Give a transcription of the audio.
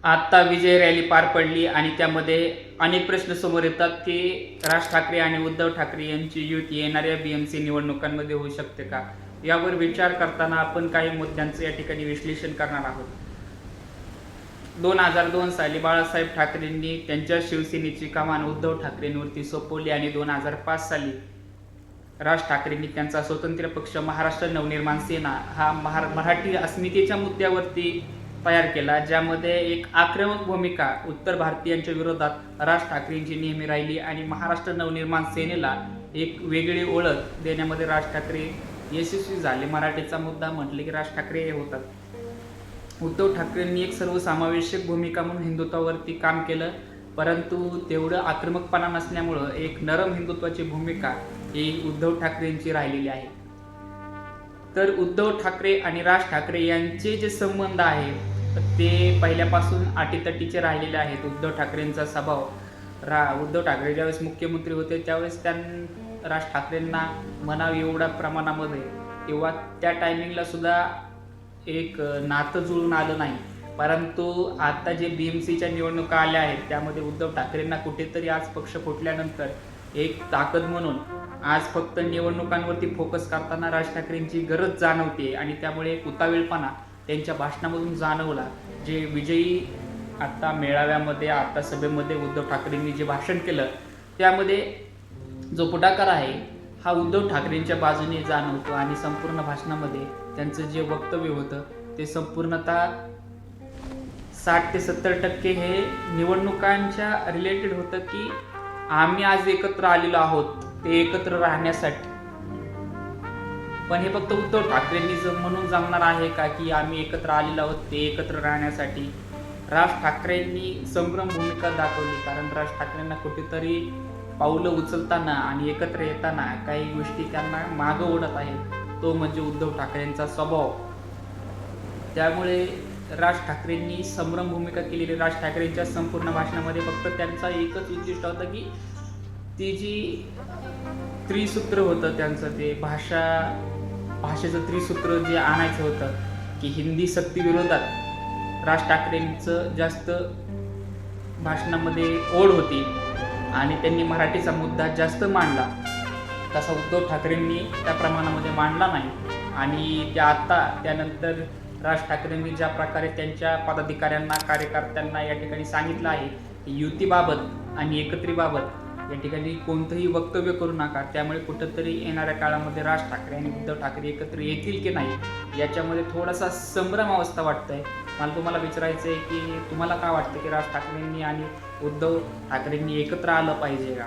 आता विजय रॅली पार पडली आणि त्यामध्ये अनेक प्रश्न समोर येतात की राज ठाकरे आणि उद्धव ठाकरे यांची युती येणाऱ्या BMC निवडणुकांमध्ये होऊ शकते का. यावर विचार करताना आपण काही मुद्द्यांचं या ठिकाणी विश्लेषण करणार आहोत. 2002 साली बाळासाहेब ठाकरेंनी त्यांच्या शिवसेनेची कमान उद्धव ठाकरेंवरती सोपवली आणि 2005 साली राज ठाकरेंनी त्यांचा स्वतंत्र पक्ष महाराष्ट्र नवनिर्माण सेना हा मराठी अस्मितेच्या मुद्द्यावरती तयार केला, ज्यामध्ये एक आक्रमक भूमिका उत्तर भारतीयांच्या विरोधात राज ठाकरेंची नेहमी राहिली आणि महाराष्ट्र नवनिर्माण सेनेला एक वेगळी ओळख देण्यामध्ये राज ठाकरे यशस्वी झाले. मराठीचा मुद्दा म्हटले की राज ठाकरे हे होतात. उद्धव ठाकरेंनी एक सर्वसमावेशक भूमिका म्हणून हिंदुत्वावरती काम केलं, परंतु तेवढं आक्रमकपणा नसल्यामुळं एक नरम हिंदुत्वाची भूमिका ही उद्धव ठाकरेंची राहिलेली आहे. तर उद्धव ठाकरे आणि राज ठाकरे यांचे जे संबंध आहेत ते पहिल्यापासून अटीतटीचे राहिलेले आहेत. उद्धव ठाकरेंचा स्वभाव उद्धव ठाकरे ज्यावेळेस मुख्यमंत्री होते त्यावेळेस राज ठाकरेंना म्हणावं एवढ्या प्रमाणामध्ये किंवा त्या टायमिंगला सुद्धा एक नातं जुळून आलं नाही. परंतु आता जे BMCच्या निवडणुका आल्या आहेत त्यामध्ये उद्धव ठाकरेंना कुठेतरी आज पक्ष फुटल्यानंतर एक ताकद म्हणून आज फक्त निवडणुकांवरती फोकस करताना राज ठाकरेंची गरज जाणवते आणि त्यामुळे एक उतावीळपणा त्यांच्या भाषणामधून जाणवला. जे विजयी आता मेळाव्यामध्ये आता सभेमध्ये उद्धव ठाकरेंनी जे भाषण केलं त्यामध्ये जो पुढाकार आहे हा उद्धव ठाकरेंच्या बाजूने जाणवतो आणि संपूर्ण भाषणामध्ये त्यांचं जे वक्तव्य होतं ते संपूर्णतः 60 ते 70% हे निवडणुकांच्या रिलेटेड होतं की आम्ही आज एकत्र आलेलो आहोत ते एकत्र राहण्यासाठी. पण हे फक्त उद्धव ठाकरेंनी म्हणून जमणार आहे का की आम्ही एकत्र आलेलो आहोत ते एकत्र राहण्यासाठी. राज ठाकरेंनी संभ्रम भूमिका दाखवली, कारण राज ठाकरेंना कुठेतरी पावलं उचलताना आणि एकत्र येताना काही गोष्टी त्यांना मागं ओढत आहेत, तो म्हणजे उद्धव ठाकरेंचा स्वभाव. त्यामुळे राज ठाकरेंनी संभ्रम भूमिका केलेली. राज ठाकरेंच्या संपूर्ण भाषणामध्ये फक्त त्यांचा एकच उद्दिष्ट होतं की ती जी त्रिसूत्र होतं त्यांचं ते भाषेचं त्रिसूत्र जे आणायचं होतं की हिंदी सक्तीविरोधात राज ठाकरेंचं जास्त भाषणामध्ये ओढ होती आणि त्यांनी मराठीचा मुद्दा जास्त मांडला. तसा उद्धव ठाकरेंनी त्या प्रमाणामध्ये मांडला नाही. आणि त्यानंतर राज ठाकरेंनी ज्या प्रकारे त्यांच्या पदाधिकाऱ्यांना कार्यकर्त्यांना या ठिकाणी सांगितलं आहे की युतीबाबत आणि एकत्रीबाबत या ठिकाणी कोणतंही वक्तव्य करू नका, त्यामुळे कुठंतरी येणाऱ्या काळामध्ये राज ठाकरे आणि उद्धव ठाकरे एकत्र येतील की नाही याच्यामध्ये थोडासा संभ्रम अवस्था वाटतंय. मला तुम्हाला विचारायचं आहे की तुम्हाला काय वाटतं की राज ठाकरेंनी आणि उद्धव ठाकरेंनी एकत्र आलं पाहिजे का?